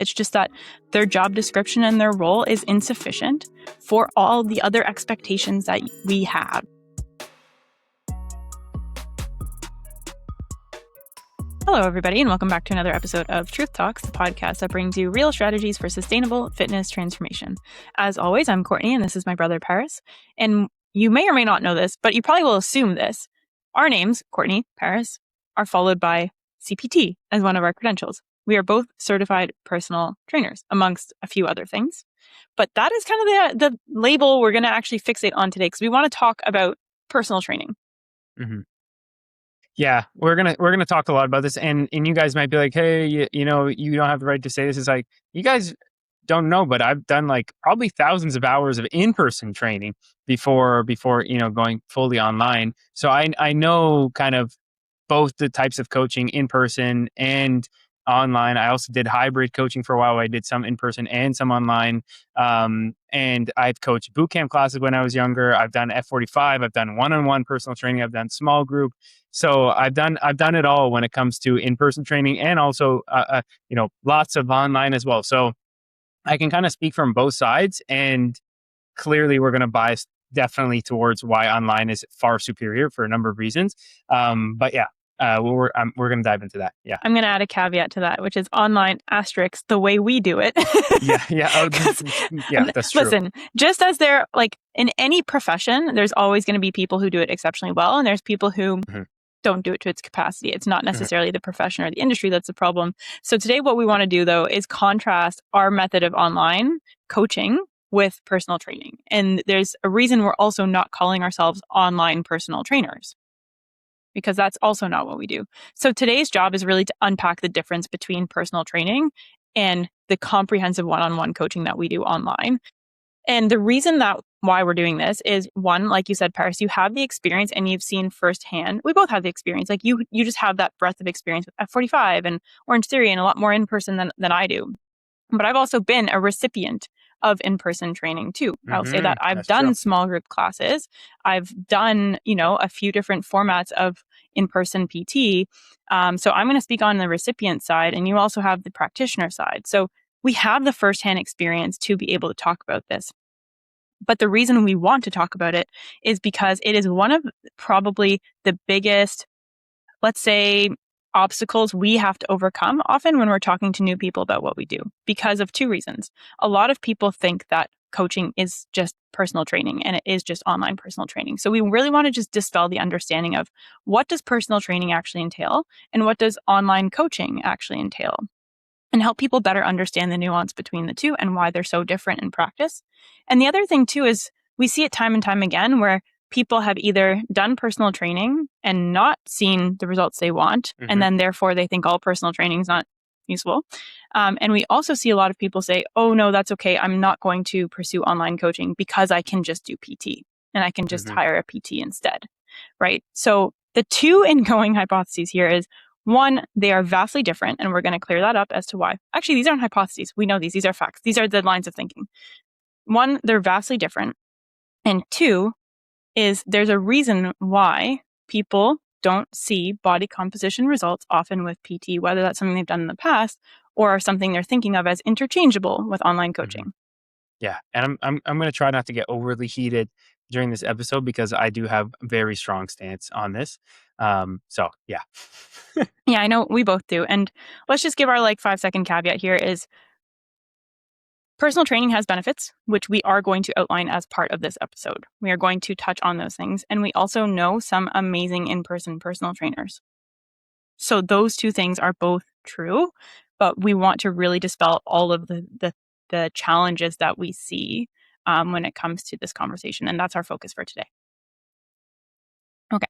It's just that their job description and their role is insufficient for all the other expectations that we have. Hello, everybody, and welcome back to another episode of Truth Talks, the podcast that brings you real strategies for sustainable fitness transformation. As always, I'm Courtney, and this is my brother, Parris. And you may or may not know this, but you probably will assume this. Our names, Courtney, Parris, are followed by CPT as one of our credentials. We are both certified personal trainers, amongst a few other things. But that is kind of the label we're going to actually fixate on today, because we want to talk about personal training. Mm-hmm. Yeah, we're gonna talk a lot about this, and you guys might be like, hey, you know, you don't have the right to say this. It's like, you guys don't know, but I've done like probably thousands of hours of in-person training before going fully online. So I know kind of both the types of coaching, in person and online. I also did hybrid coaching for a while. I did some in person and some online. And I've coached boot camp classes when I was younger. I've done F45. I've done one-on-one personal training. I've done small group. So I've done it all when it comes to in-person training, and also lots of online as well. So I can kind of speak from both sides, and clearly we're going to bias definitely towards why online is far superior for a number of reasons. But yeah. We're going to dive into that. Yeah. I'm going to add a caveat to that, which is online asterisk the way we do it. Yeah. Yeah, that's true. Listen, just as there, like in any profession, there's always going to be people who do it exceptionally well, and there's people who don't do it to its capacity. It's not necessarily the profession or the industry that's the problem. So today what we want to do, though, is contrast our method of online coaching with personal training. And there's a reason we're also not calling ourselves online personal trainers, because that's also not what we do. So today's job is really to unpack the difference between personal training and the comprehensive one-on-one coaching that we do online. And the reason why we're doing this is, one, like you said, Parris, you have the experience and you've seen firsthand. We both have the experience. Like you just have that breadth of experience with F45 and Orange Theory and a lot more in person than I do. But I've also been a recipient of in-person training too. I'll say that I've done small group classes. I've done, a few different formats of in-person PT. So I'm going to speak on the recipient side, and you also have the practitioner side. So we have the firsthand experience to be able to talk about this. But the reason we want to talk about it is because it is one of probably the biggest, let's say, obstacles we have to overcome often when we're talking to new people about what we do, because of two reasons. A lot of people think that coaching is just personal training, and it is just online personal training. So we really want to just dispel the understanding of what does personal training actually entail and what does online coaching actually entail, and help people better understand the nuance between the two and why they're so different in practice. And the other thing too is we see it time and time again where people have either done personal training and not seen the results they want, and then therefore they think all personal training is not useful. And we also see a lot of people say, oh no, that's okay, I'm not going to pursue online coaching because I can just do PT and I can just hire a PT instead, right? So the two ingoing hypotheses here is, one, they are vastly different, and we're going to clear that up as to why. Actually, these aren't hypotheses. We know these are facts. These are the lines of thinking. One, they're vastly different. And two, is there's a reason why people don't see body composition results often with PT, whether that's something they've done in the past or something they're thinking of as interchangeable with online coaching. Yeah, and I'm going to try not to get overly heated during this episode, because I do have a very strong stance on this. So yeah. Yeah, I know we both do. And let's just give our 5-second caveat here is, personal training has benefits, which we are going to outline as part of this episode. We are going to touch on those things. And we also know some amazing in-person personal trainers. So those two things are both true, but we want to really dispel all of the challenges that we see when it comes to this conversation. And that's our focus for today. Okay.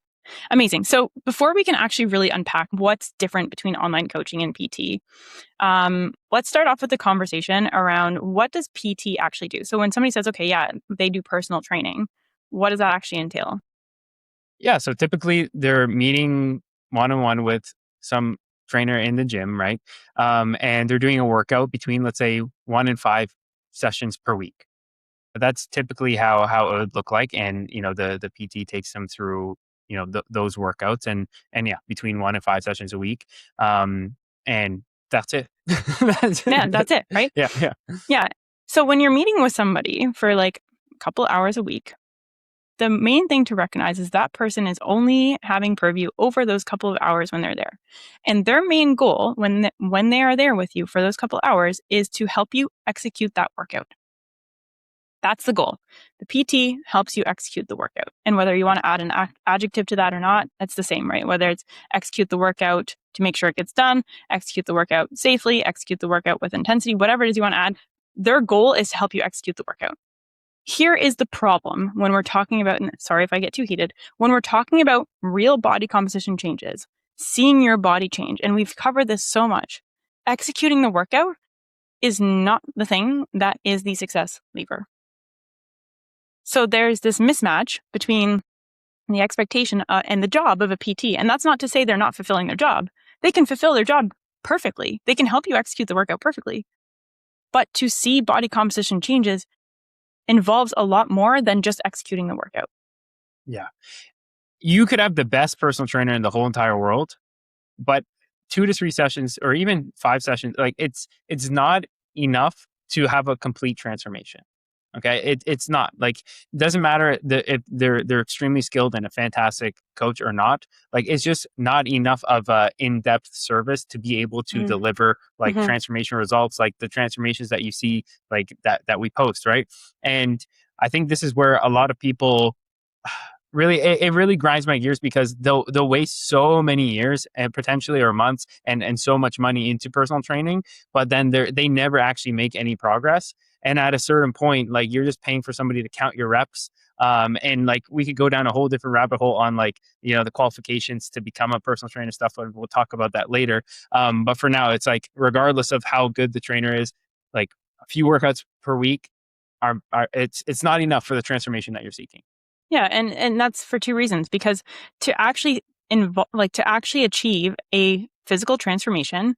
Amazing. So before we can actually really unpack what's different between online coaching and PT, let's start off with the conversation around, what does PT actually do? So when somebody says, okay, yeah, they do personal training, what does that actually entail? Yeah, so typically they're meeting one-on-one with some trainer in the gym, right? And they're doing a workout between, let's say, 1 and 5 sessions per week. That's typically how it would look like. And, the PT takes them through, those workouts and yeah, between 1 and 5 sessions a week. And that's it. Man, that's it, right? Yeah. Yeah. So when you're meeting with somebody for like a couple hours a week, the main thing to recognize is that person is only having purview over those couple of hours when they're there. And their main goal when they are there with you for those couple hours is to help you execute that workout. That's the goal. The PT helps you execute the workout. And whether you want to add an adjective to that or not, it's the same, right? Whether it's execute the workout to make sure it gets done, execute the workout safely, execute the workout with intensity, whatever it is you want to add, their goal is to help you execute the workout. Here is the problem when we're talking about, and sorry if I get too heated, when we're talking about real body composition changes, seeing your body change, and we've covered this so much, executing the workout is not the thing that is the success lever. So there's this mismatch between the expectation and the job of a PT. And that's not to say they're not fulfilling their job. They can fulfill their job perfectly. They can help you execute the workout perfectly. But to see body composition changes involves a lot more than just executing the workout. Yeah. You could have the best personal trainer in the whole entire world, but 2 to 3 sessions or even 5 sessions, like it's not enough to have a complete transformation. Okay, it's not like it doesn't matter if they're extremely skilled and a fantastic coach or not. Like it's just not enough of a in-depth service to be able to deliver like transformation results, like the transformations that you see, like that we post, right? And I think this is where a lot of people really it really grinds my gears because they'll waste so many years and potentially or months and so much money into personal training, but then they never actually make any progress. And at a certain point, like you're just paying for somebody to count your reps. And like we could go down a whole different rabbit hole on like, the qualifications to become a personal trainer stuff. We'll talk about that later. But for now, it's like, regardless of how good the trainer is, like a few workouts per week it's not enough for the transformation that you're seeking. Yeah. And that's for 2 reasons, because to actually achieve a physical transformation,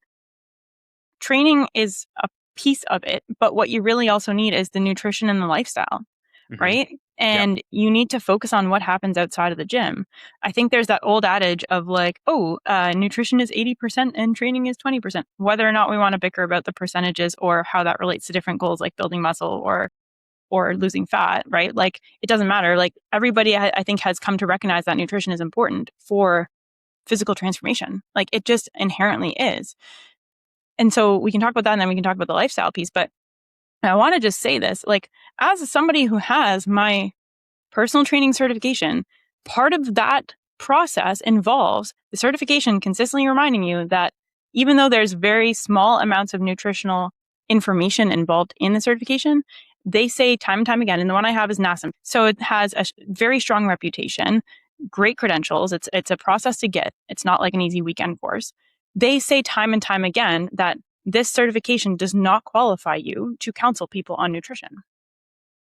training is a piece of it, but what you really also need is the nutrition and the lifestyle, right? And you need to focus on what happens outside of the gym. I think there's that old adage of like, nutrition is 80% and training is 20%. Whether or not we want to bicker about the percentages or how that relates to different goals like building muscle or losing fat, right? Like it doesn't matter. Like everybody, I think, has come to recognize that nutrition is important for physical transformation. Like it just inherently is. And so we can talk about that and then we can talk about the lifestyle piece. But I want to just say this, like as somebody who has my personal training certification, part of that process involves the certification consistently reminding you that even though there's very small amounts of nutritional information involved in the certification, they say time and time again, and the one I have is NASM. So it has a very strong reputation, great credentials. It's a process to get. It's not like an easy weekend course. They say time and time again that this certification does not qualify you to counsel people on nutrition.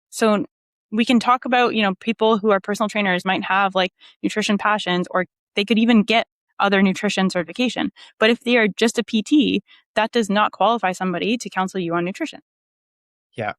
So we can talk about, people who are personal trainers might have like nutrition passions, or they could even get other nutrition certification. But if they are just a PT, that does not qualify somebody to counsel you on nutrition. Yeah.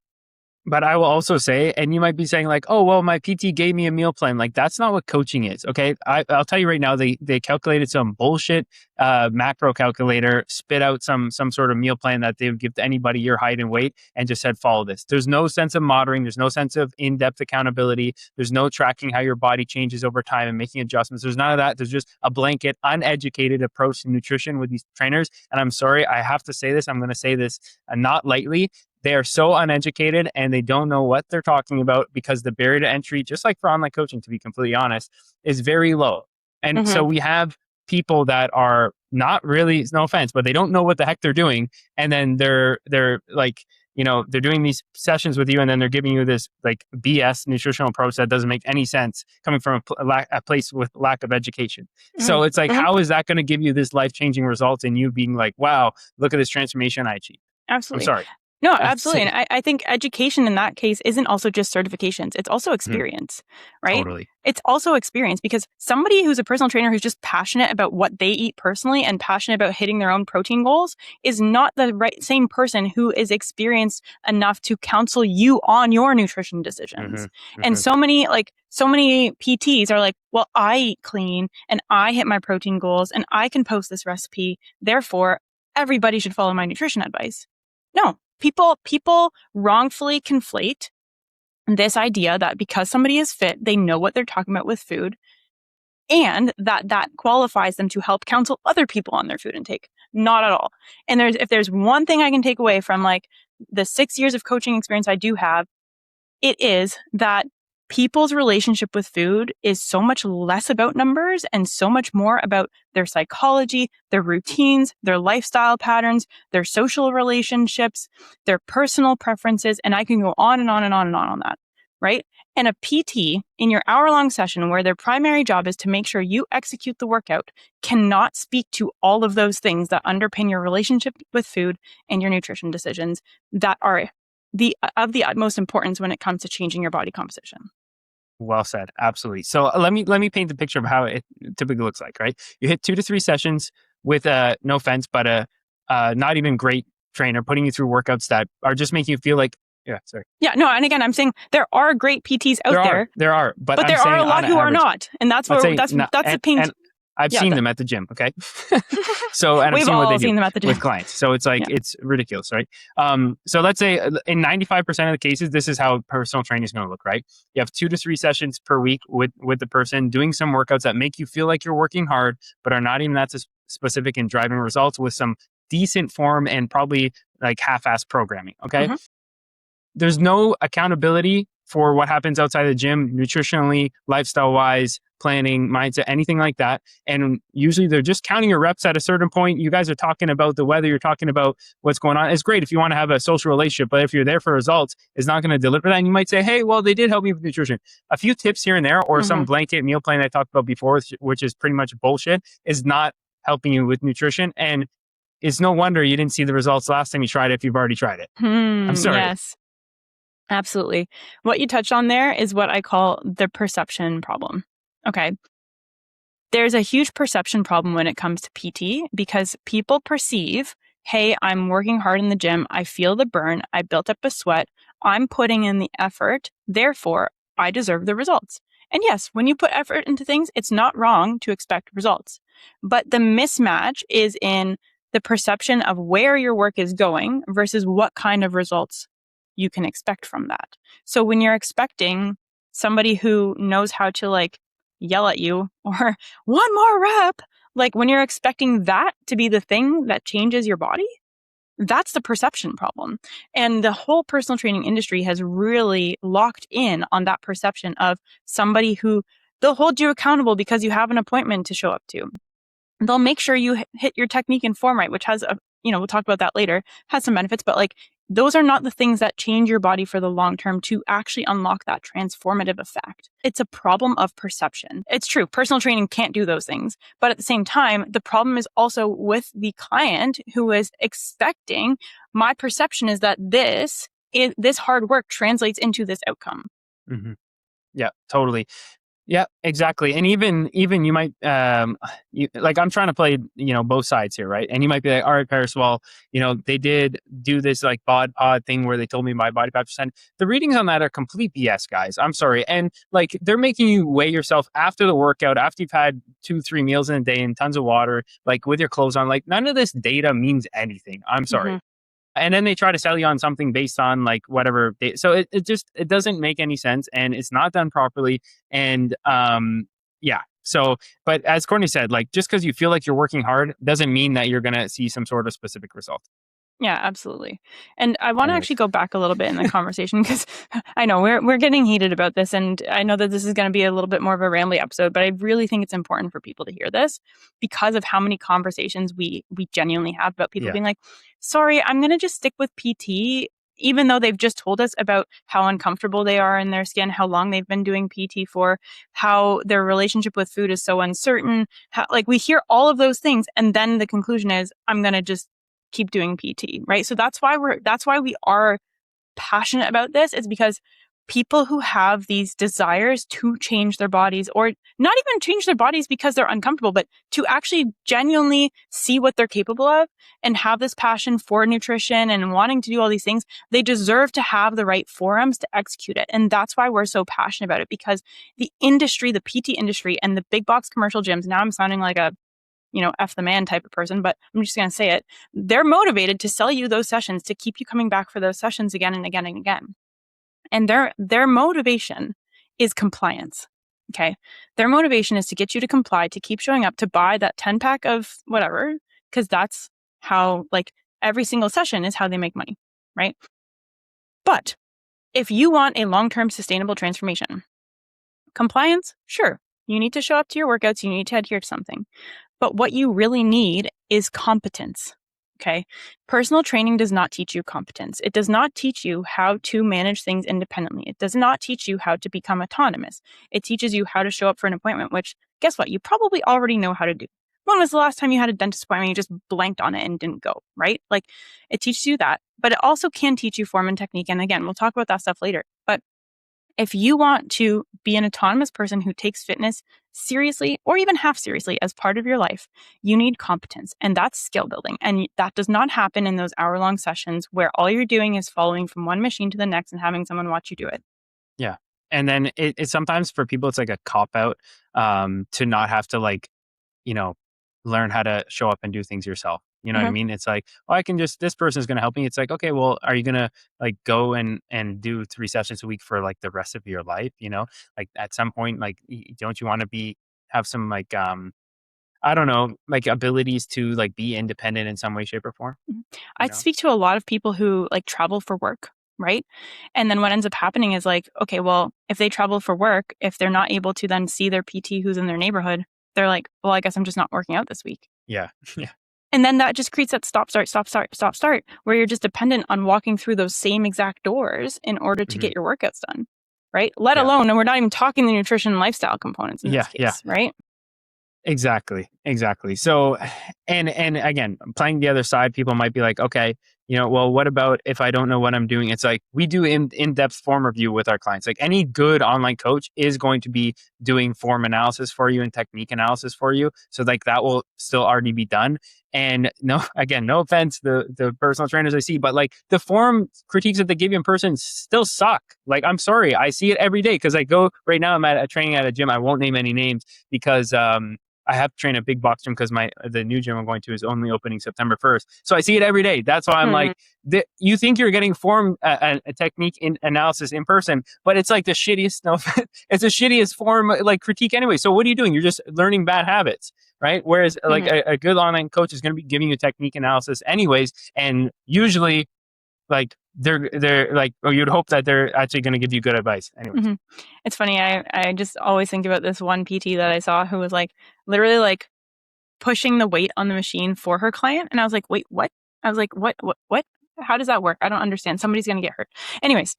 But I will also say, and you might be saying like, oh, well, my PT gave me a meal plan. Like that's not what coaching is. Okay. I'll tell you right now, they calculated some bullshit macro calculator, spit out some sort of meal plan that they would give to anybody your height and weight and just said, follow this. There's no sense of monitoring. There's no sense of in-depth accountability. There's no tracking how your body changes over time and making adjustments. There's none of that. There's just a blanket, uneducated approach to nutrition with these trainers. And I'm sorry, I have to say this. I'm going to say this not lightly. They are so uneducated and they don't know what they're talking about because the barrier to entry, just like for online coaching, to be completely honest, is very low. And so we have people that are not really, no offense, but they don't know what the heck they're doing. And then they're like, they're doing these sessions with you and then they're giving you this like BS nutritional approach that doesn't make any sense coming from a place with lack of education. So it's like, how is that going to give you this life-changing results and you being like, wow, look at this transformation I achieved? Absolutely. I'm sorry. No, absolutely. And I think education in that case isn't also just certifications. It's also experience, right? Totally. It's also experience, because somebody who's a personal trainer who's just passionate about what they eat personally and passionate about hitting their own protein goals is not the same person who is experienced enough to counsel you on your nutrition decisions. And so many PTs are like, well, I eat clean and I hit my protein goals and I can post this recipe. Therefore, everybody should follow my nutrition advice. No, people wrongfully conflate this idea that because somebody is fit, they know what they're talking about with food, and that qualifies them to help counsel other people on their food intake. Not at all. And if there's one thing I can take away from like the 6 years of coaching experience I do have, it is that people's relationship with food is so much less about numbers and so much more about their psychology, their routines, their lifestyle patterns, their social relationships, their personal preferences. And I can go on and on and on and on that, right? And a PT in your hour-long session where their primary job is to make sure you execute the workout cannot speak to all of those things that underpin your relationship with food and your nutrition decisions that are of the utmost importance when it comes to changing your body composition. Well said. Absolutely. So let me paint the picture of how it typically looks like, right? You hit 2 to 3 sessions with no offense, but a not even great trainer putting you through workouts that are just making you feel like, yeah, sorry. Yeah, no, and again, I'm saying there are great PTs out there. There are, but there are a lot who are not, and that's where that's the pain. I've seen them at the gym, okay? So, and We've all seen them at the gym with clients. So it's like, it's ridiculous, right? So let's say in 95% of the cases, this is how personal training is going to look, right? You have 2 to 3 sessions per week with the person doing some workouts that make you feel like you're working hard, but are not even that specific in driving results with some decent form and probably like half-assed programming, okay? Mm-hmm. There's no accountability for what happens outside the gym, nutritionally, lifestyle-wise, planning, mindset, anything like that. And usually they're just counting your reps at a certain point. You guys are talking about the weather. You're talking about what's going on. It's great if you want to have a social relationship, but if you're there for results, it's not going to deliver that. And you might say, hey, well, they did help me with nutrition. A few tips here and there, or some blanket meal plan I talked about before, which is pretty much bullshit, is not helping you with nutrition. And it's no wonder you didn't see the results last time you tried it if you've already tried it. I'm sorry. Yes. Absolutely. What you touched on there is what I call the perception problem. Okay. There's a huge perception problem when it comes to PT because people perceive, hey, I'm working hard in the gym. I feel the burn. I built up a sweat. I'm putting in the effort. Therefore, I deserve the results. And yes, when you put effort into things, it's not wrong to expect results. But the mismatch is in the perception of where your work is going versus what kind of results you can expect from that. So when you're expecting somebody who knows how to like yell at you or one more rep, like when you're expecting that to be the thing that changes your body, that's the perception problem. And the whole personal training industry has really locked in on that perception of somebody who they'll hold you accountable because you have an appointment to show up to. They'll make sure you hit your technique and form right, which has we'll talk about that later, has some benefits, but like those are not the things that change your body for the long term to actually unlock that transformative effect. It's a problem of perception. It's true, personal training can't do those things. But at the same time, the problem is also with the client who is expecting, my perception is that this hard work translates into this outcome. Mm-hmm. Yeah, totally. Yeah, exactly. And even you might, like I'm trying to play, both sides here, right? And you might be like, all right, Parris, well, they did do this like bod pod thing where they told me my body fat percent. The readings on that are complete BS, guys. I'm sorry. And like they're making you weigh yourself after the workout, after you've had 2-3 meals in a day and tons of water, like with your clothes on. Like none of this data means anything. I'm sorry. Mm-hmm. And then they try to sell you on something based on like whatever. So it doesn't make any sense and it's not done properly. And yeah. So, but as Courtney said, like just because you feel like you're working hard doesn't mean that you're going to see some sort of specific result. Yeah, absolutely. And I want to actually go back a little bit in the conversation because I know we're getting heated about this and I know that this is going to be a little bit more of a rambly episode, but I really think it's important for people to hear this because of how many conversations we genuinely have about people being like, sorry, I'm going to just stick with PT, even though they've just told us about how uncomfortable they are in their skin, how long they've been doing PT for, how their relationship with food is so uncertain. How, like we hear all of those things. And then the conclusion is, I'm going to just keep doing PT, right? So that's why we are passionate about this, is because people who have these desires to change their bodies, or not even change their bodies because they're uncomfortable, but to actually genuinely see what they're capable of and have this passion for nutrition and wanting to do all these things, they deserve to have the right forums to execute it. And that's why we're so passionate about it, because the industry, the PT industry and the big box commercial gyms, now I'm sounding like a F the man type of person, but I'm just going to say it. They're motivated to sell you those sessions, to keep you coming back for those sessions again and again and again. And their motivation is compliance. Okay. Their motivation is to get you to comply, to keep showing up, to buy that 10 pack of whatever, because that's how, like, every single session is how they make money, right? But if you want a long-term sustainable transformation, compliance, sure, you need to show up to your workouts, you need to adhere to something. But what you really need is competence. Okay. Personal training does not teach you competence. It does not teach you how to manage things independently. It does not teach you how to become autonomous. It teaches you how to show up for an appointment, which, guess what? You probably already know how to do. When was the last time you had a dentist appointment? You just blanked on it and didn't go, right? Like, it teaches you that, but it also can teach you form and technique. And again, we'll talk about that stuff later. But if you want to be an autonomous person who takes fitness seriously or even half seriously as part of your life, you need competence, and that's skill building. And that does not happen in those hour-long sessions where all you're doing is following from one machine to the next and having someone watch you do it. Yeah. And then it sometimes for people, it's like a cop out to not have to learn how to show up and do things yourself. You know what I mean? It's like, oh, this person's going to help me. It's like, okay, well, are you going to like go and do 3 sessions a week for like the rest of your life? Like at some point, like, don't you want to have some like, I don't know, like abilities to like be independent in some way, shape or form? I speak to a lot of people who like travel for work, right? And then what ends up happening is like, okay, well, if they travel for work, if they're not able to then see their PT who's in their neighborhood, they're like, well, I guess I'm just not working out this week. Yeah. Yeah. And then that just creates that stop, start, where you're just dependent on walking through those same exact doors in order to get your workouts done, right? Let alone, and we're not even talking the nutrition and lifestyle components in this case, right? Exactly. So, and again, playing the other side, people might be like, okay, well, what about if I don't know what I'm doing? It's like we do in-depth form review with our clients. Like any good online coach is going to be doing form analysis for you and technique analysis for you. So like that will still already be done. And no offense, the personal trainers I see, but like the form critiques that they give you in person still suck. Like, I'm sorry, I see it every day because I go right now. I'm at training at a gym. I won't name any names because I have to train a big box gym because the new gym I'm going to is only opening September 1st. So I see it every day. That's why I'm like, you think you're getting form a technique in analysis in person, but it's like the shittiest. No, it's the shittiest form like critique anyway. So what are you doing? You're just learning bad habits, right? Whereas like a good online coach is going to be giving you technique analysis anyways, and usually like they're like, oh, you'd hope that they're actually going to give you good advice anyways. It's funny. I just always think about this one PT that I saw who was like literally like pushing the weight on the machine for her client. And I was like, wait, what? I was like, what? How does that work? I don't understand. Somebody's going to get hurt. Anyways.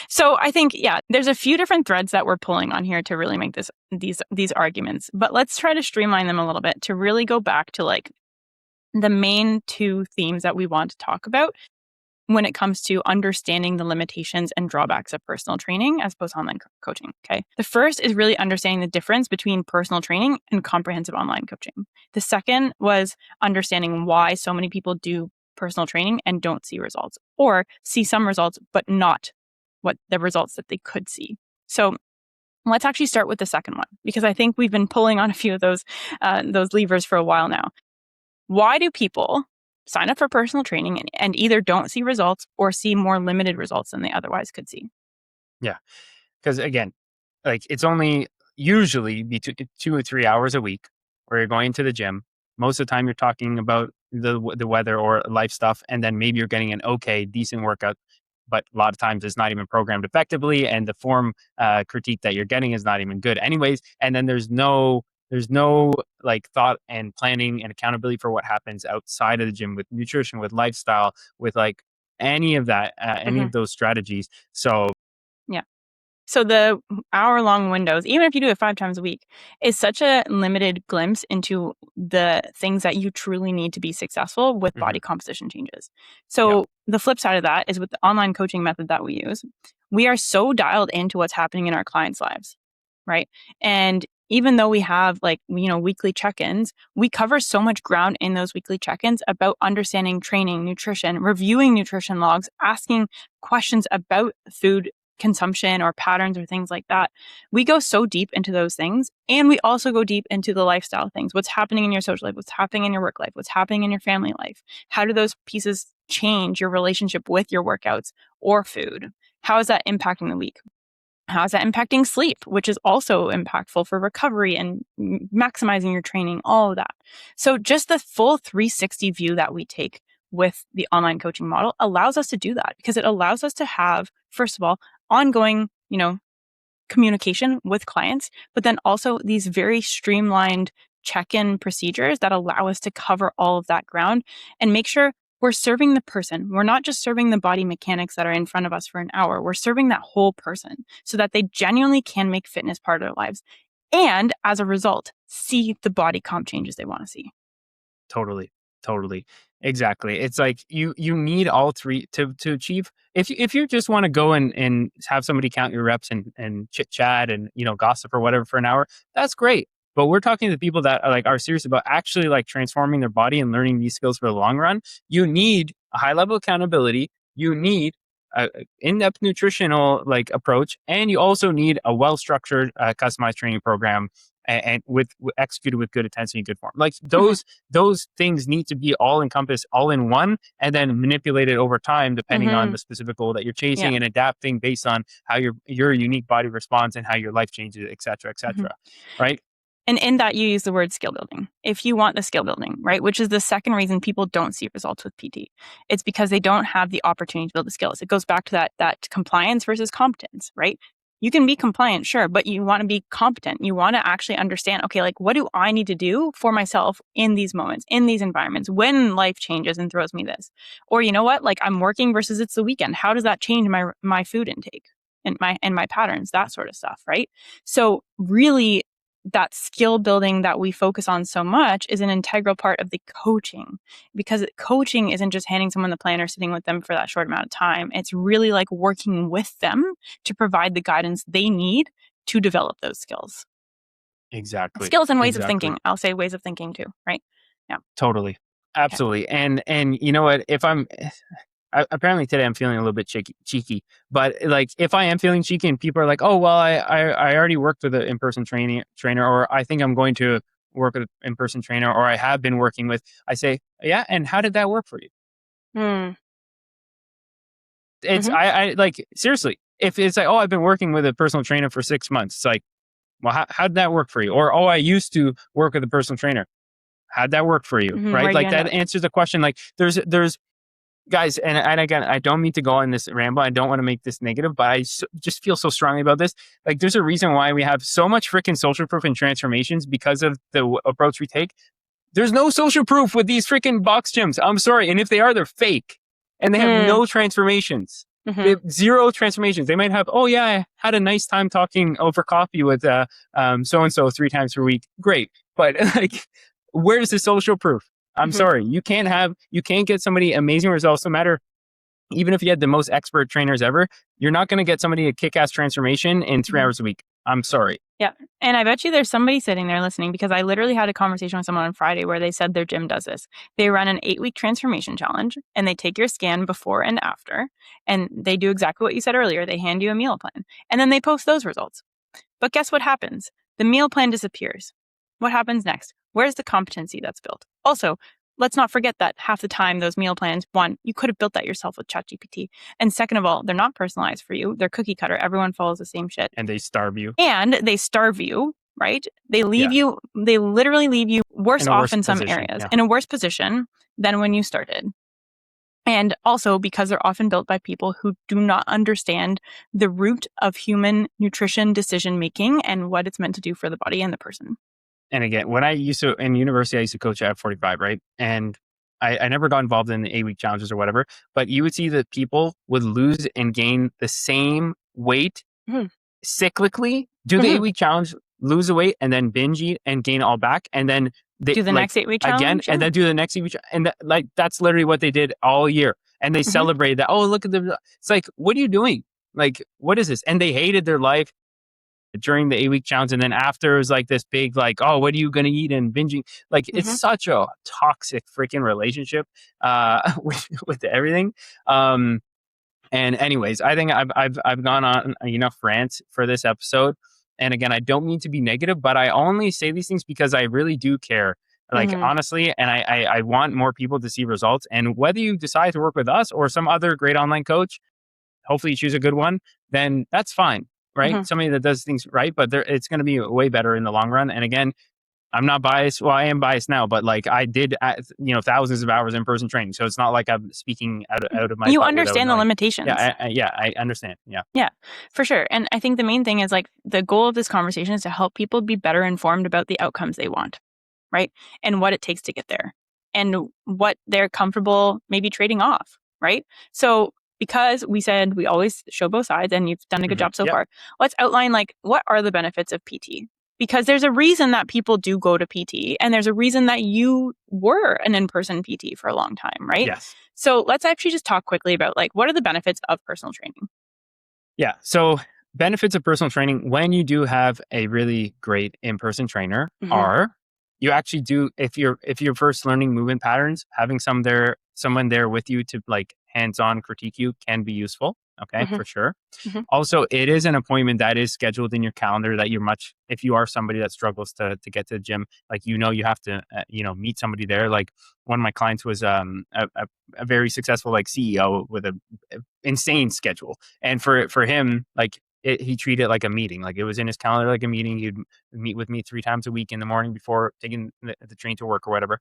So I think, there's a few different threads that we're pulling on here to really make these arguments, but let's try to streamline them a little bit to really go back to like the main 2 themes that we want to talk about when it comes to understanding the limitations and drawbacks of personal training as opposed to online coaching. Okay. The first is really understanding the difference between personal training and comprehensive online coaching. The second was understanding why so many people do personal training and don't see results, or see some results, but not what the results that they could see. So let's actually start with the second one, because I think we've been pulling on a few of those levers for a while now. Why do people sign up for personal training and either don't see results or see more limited results than they otherwise could see? Yeah. Because again, like it's only usually be 2 or 3 hours a week where you're going to the gym. Most of the time you're talking about the weather or life stuff. And then maybe you're getting an decent workout, but a lot of times it's not even programmed effectively. And the form critique that you're getting is not even good anyways. And then there's no like thought and planning and accountability for what happens outside of the gym with nutrition, with lifestyle, with like any of that, any of those strategies. So So the hour-long windows, even if you do it 5 times a week, is such a limited glimpse into the things that you truly need to be successful with body composition changes. So the flip side of that is with the online coaching method that we use, we are so dialed into what's happening in our clients' lives, right? And even though we have weekly check-ins, we cover so much ground in those weekly check-ins about understanding training, nutrition, reviewing nutrition logs, asking questions about food consumption or patterns or things like that. We go so deep into those things, and we also go deep into the lifestyle things. What's happening in your social life? What's happening in your work life? What's happening in your family life? How do those pieces change your relationship with your workouts or food? How is that impacting the week? How is that impacting sleep, which is also impactful for recovery and maximizing your training, all of that. So just the full 360 view that we take with the online coaching model allows us to do that, because it allows us to have, first of all, ongoing, communication with clients, but then also these very streamlined check-in procedures that allow us to cover all of that ground and make sure we're serving the person. We're not just serving the body mechanics that are in front of us for an hour. We're serving that whole person so that they genuinely can make fitness part of their lives. And as a result, see the body comp changes they want to see. Totally. Exactly. It's like you need all three to achieve. If you just want to go and have somebody count your reps and chit chat and, gossip or whatever for an hour, that's great. But we're talking to people that are serious about actually transforming their body and learning these skills for the long run. You need a high level accountability. You need a in-depth nutritional approach, and you also need a well-structured, customized training program and with executed with good intensity and good form. Those things need to be all encompassed, all in one, and then manipulated over time depending on the specific goal that you're chasing, and adapting based on how your unique body responds and how your life changes, et cetera, right? And in that, you use the word skill building. If you want the skill building, right, which is the second reason people don't see results with PT, it's because they don't have the opportunity to build the skills. It goes back to that compliance versus competence, right? You can be compliant, sure, but you want to be competent. You want to actually understand, okay, what do I need to do for myself in these moments, in these environments, when life changes and throws me this? Or you know what, I'm working versus it's the weekend. How does that change my food intake and my patterns, that sort of stuff, right? So really, that skill building that we focus on so much is an integral part of the coaching, because coaching isn't just handing someone the plan or sitting with them for that short amount of time. It's really working with them to provide the guidance they need to develop those skills. Exactly. Skills and ways of thinking. I'll say ways of thinking too, right? Yeah. Totally. Absolutely. Okay. And you know what, apparently today I'm feeling a little bit cheeky, but if I am feeling cheeky and people are like, oh, well, I already worked with an in-person trainer, or I think I'm going to work with an in-person trainer, or I have been working with, I say, yeah. And how did that work for you? It's, I seriously, if it's oh, I've been working with a personal trainer for 6 months. It's well, how did that work for you? Or, oh, I used to work with a personal train How'd that work for you? Right. That answers the question. There's guys, and again, I don't mean to go on this ramble. I don't want to make this negative, but I just feel so strongly about this. There's a reason why we have so much freaking social proof and transformations, because of the approach we take. There's no social proof with these freaking box gyms. I'm sorry. And if they are, they're fake. And they have no transformations. They have zero transformations. They might have, oh yeah, I had a nice time talking over coffee with so-and-so 3 times per week. Great. But where's the social proof? I'm sorry. You can't get somebody amazing results, no matter, even if you had the most expert trainers ever, you're not going to get somebody a kick-ass transformation in 3 hours a week. I'm sorry. Yeah. And I bet you there's somebody sitting there listening, because I literally had a conversation with someone on Friday where they said their gym does this. They run an 8-week transformation challenge, and they take your scan before and after, and they do exactly what you said earlier. They hand you a meal plan, and then they post those results. But guess what happens? The meal plan disappears. What happens next? Where's the competency that's built? Also, let's not forget that half the time those meal plans, one, you could have built that yourself with ChatGPT. And second of all, they're not personalized for you. They're cookie cutter. Everyone follows the same shit. And they starve you. Right? They leave you, they literally leave you worse off in some areas, in a worse position than when you started. And also because they're often built by people who do not understand the root of human nutrition decision-making and what it's meant to do for the body and the person. And again, when in university, I used to coach at 45, right? And I never got involved in the 8-week challenges or whatever, but you would see that people would lose and gain the same weight cyclically, do the 8-week challenge, lose the weight, and then binge eat and gain it all back. And then they do the next 8-week challenge again, and then do the next 8-week. And that's literally what they did all year. And they celebrated that. Oh, look at it's what are you doing? What is this? And they hated their life during the 8-week challenge, and then after it was this big oh, what are you gonna eat, and binging. It's such a toxic freaking relationship with everything. And anyways, I think I've gone on enough rants for this episode. And again, I don't mean to be negative, but I only say these things because I really do care. Like Mm-hmm. honestly, and I want more people to see results. And whether you decide to work with us or some other great online coach, hopefully you choose a good one, then that's fine, right? Mm-hmm. Somebody that does things right, but it's going to be way better in the long run. And again, I'm not biased. Well, I am biased now, but like I did, thousands of hours in person training. So it's not like I'm speaking out of my You butt without understand the knowing. limitations. Yeah, I understand. Yeah. Yeah, for sure. And I think the main thing is like the goal of this conversation is to help people be better informed about the outcomes they want, right? And what it takes to get there and what they're comfortable maybe trading off, right? So because we said we always show both sides and you've done a good job so Yep. far, let's outline like what are the benefits of PT? Because there's a reason that people do go to PT and there's a reason that you were an in-person PT for a long time, right? Yes. So let's actually just talk quickly about like what are the benefits of personal training? Yeah. So benefits of personal training when you do have a really great in-person trainer Mm-hmm. are you actually do if you're first learning movement patterns, having someone there with you to like hands-on critique you can be useful. Okay, Mm-hmm. for sure. Mm-hmm. Also, it is an appointment that is scheduled in your calendar that if you are somebody that struggles to get to the gym, like, you have to, meet somebody there. Like one of my clients was a very successful like CEO with a insane schedule. And for him, like he treated it like a meeting. Like it was in his calendar like a meeting. He'd meet with me 3 times a week in the morning before taking the train to work or whatever.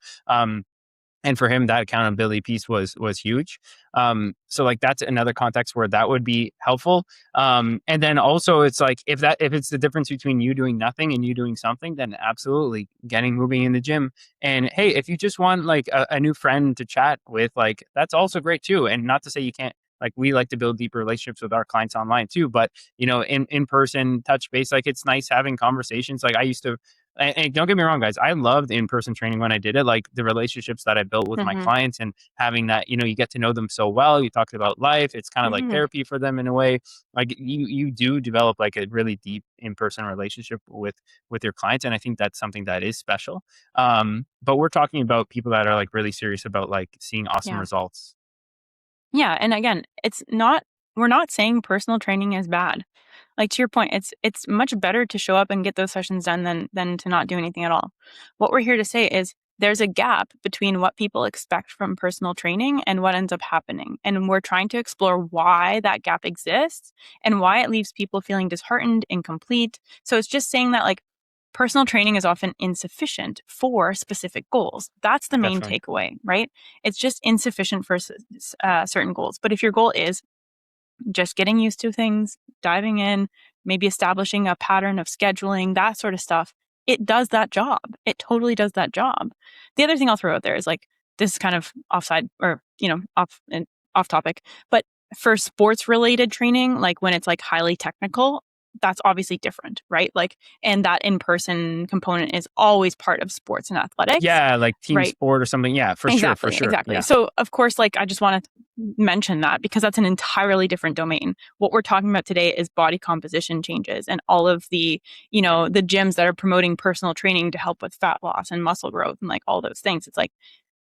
And for him, that accountability piece was huge. So like that's another context where that would be helpful. And then also it's like if it's the difference between you doing nothing and you doing something, then absolutely getting moving in the gym. And hey, if you just want like a new friend to chat with, like that's also great too. And not to say you can't. Like we like to build deeper relationships with our clients online too, but in person touch base, like it's nice having conversations. Like I used to, and don't get me wrong, guys, I loved in-person training when I did it. Like the relationships that I built with my Mm-hmm. clients and having that, you get to know them so well. You talked about life. It's kind of like Mm-hmm. therapy for them in a way. Like you do develop like a really deep in-person relationship with your clients. And I think that's something that is special. But we're talking about people that are like really serious about like seeing awesome Yeah. results. Yeah. And again, we're not saying personal training is bad. Like to your point, it's much better to show up and get those sessions done than to not do anything at all. What we're here to say is there's a gap between what people expect from personal training and what ends up happening. And we're trying to explore why that gap exists and why it leaves people feeling disheartened, incomplete. So it's just saying that like personal training is often insufficient for specific goals. That's the main Definitely. takeaway, right? It's just insufficient for certain goals. But if your goal is just getting used to things, diving in, maybe establishing a pattern of scheduling, that sort of stuff, it does that job. It totally does that job. The other thing I'll throw out there is like, this is kind of offside or, off topic, but for sports related training, like when it's like highly technical, that's obviously different, right? Like, and that in-person component is always part of sports and athletics. Yeah, like team right? sport or something. Yeah, for sure. Exactly. Yeah. So, of course, like I just want to mention that because that's an entirely different domain. What we're talking about today is body composition changes and all of the, the gyms that are promoting personal training to help with fat loss and muscle growth and like all those things. It's like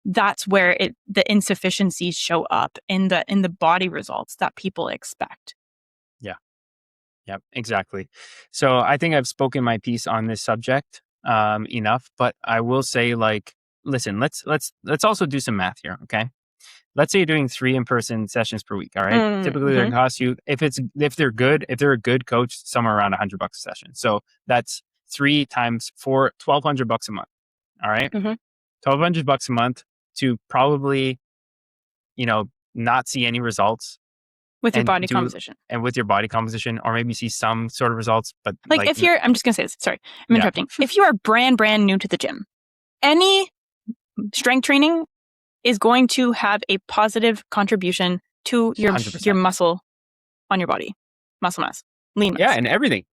that's where the insufficiencies show up in the body results that people expect. Yeah. Yep, exactly. So I think I've spoken my piece on this subject enough, but I will say, like, listen, let's also do some math here, okay? Let's say you're doing 3 in-person sessions per week. All right, typically they're Mm-hmm. gonna cost you if they're a good coach, somewhere around $100 a session. So that's 3 times 4, $1,200 a month. All right, Mm-hmm. $1,200 a month to probably not see any results With your and body composition. with your body composition, or maybe see some sort of results, but Like if you're, I'm just gonna say this. Sorry, I'm yeah, interrupting. If you are brand new to the gym, any strength training is going to have a positive contribution to your 100%. muscle on your body, muscle mass, lean mass. Yeah, and everything,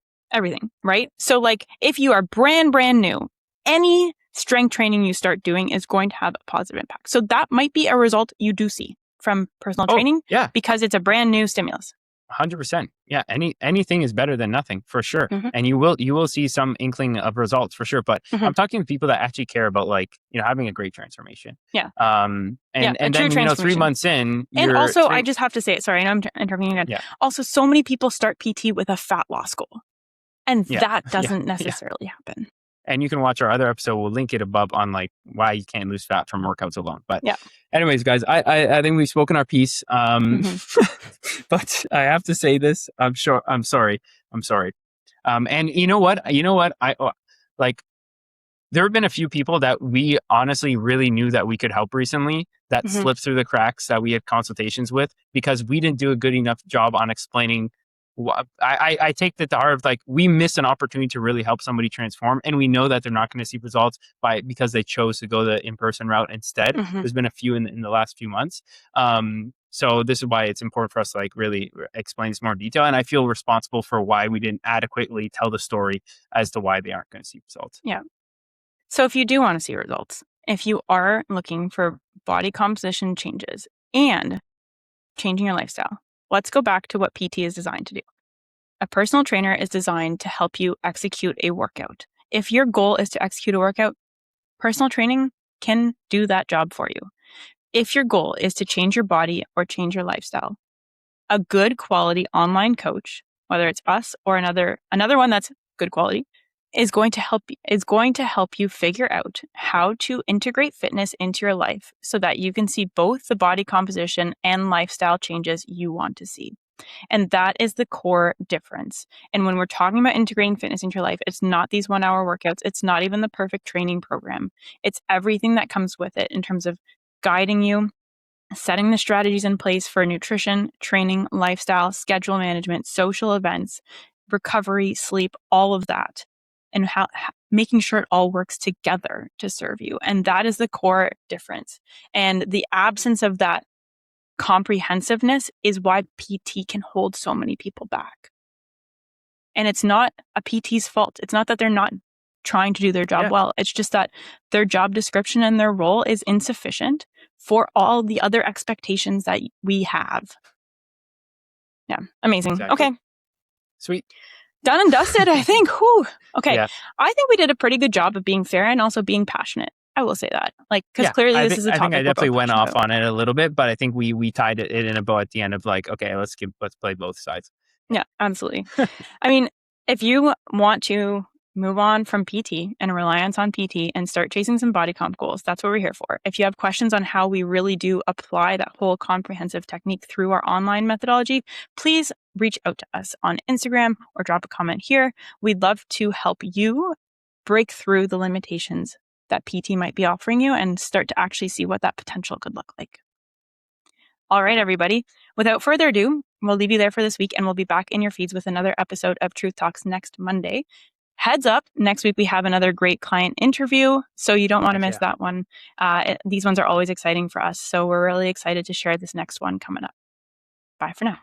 right? So like if you are brand new, any strength training you start doing is going to have a positive impact. So that might be a result you do see from personal training yeah, because it's a brand new stimulus. 100%. Yeah. Anything is better than nothing for sure. Mm-hmm. And you will see some inkling of results for sure. But I'm talking to people that actually care about like, having a great transformation. Yeah. And a then, true 3 months in, and also I just have to say it. Sorry, I know I'm interrupting again. Yeah. Also, so many people start PT with a fat loss goal, and that doesn't necessarily happen. And you can watch our other episode. We'll link it above on like why you can't lose fat from workouts alone. But anyways, guys, I think we've spoken our piece. But I have to say this. I'm sorry. And you know what? I like. There have been a few people that we honestly really knew that we could help recently that slipped through the cracks that we had consultations with because we didn't do a good enough job on explaining. I take that to heart. Like we miss an opportunity to really help somebody transform, and we know that they're not going to see results because they chose to go the in-person route instead. There's been a few in the last few months. So this is why it's important for us to like really explain this more in detail. And I feel responsible for why we didn't adequately tell the story as to why they aren't going to see results. Yeah. So if you do want to see results, if you are looking for body composition changes and changing your lifestyle, let's go back to what PT is designed to do. A personal trainer is designed to help you execute a workout. If your goal is to execute a workout, personal training can do that job for you. If your goal is to change your body or change your lifestyle, a good quality online coach, whether it's us or another one that's good quality, is going to help you figure out how to integrate fitness into your life so that you can see both the body composition and lifestyle changes you want to see. And that is the core difference. And when we're talking about integrating fitness into your life, it's not these 1-hour workouts. It's not even the perfect training program. It's everything that comes with it in terms of guiding you, setting the strategies in place for nutrition, training, lifestyle, schedule management, social events, recovery, sleep, all of that. And how making sure it all works together to serve you. And that is the core difference. And the absence of that comprehensiveness is why PT can hold so many people back. And it's not a PT's fault. It's not that they're not trying to do their job well. It's just that their job description and their role is insufficient for all the other expectations that we have. Yeah, amazing. Exactly. Okay. Sweet. Done and dusted, I think. Whew. Okay. Yeah. I think we did a pretty good job of being fair and also being passionate. I will say that. Like, because clearly this is a topic. I think I definitely went off on it a little bit, but I think we tied it in a bow at the end of like, okay, let's play both sides. Yeah, absolutely. I mean, if you want to move on from PT and reliance on PT and start chasing some body comp goals, that's what we're here for. If you have questions on how we really do apply that whole comprehensive technique through our online methodology, please reach out to us on Instagram or drop a comment here. We'd love to help you break through the limitations that PT might be offering you and start to actually see what that potential could look like. All right, everybody. Without further ado, we'll leave you there for this week and we'll be back in your feeds with another episode of Truth Talks next Monday. Heads up, next week we have another great client interview, so you don't want to miss that one. These ones are always exciting for us, so we're really excited to share this next one coming up. Bye for now.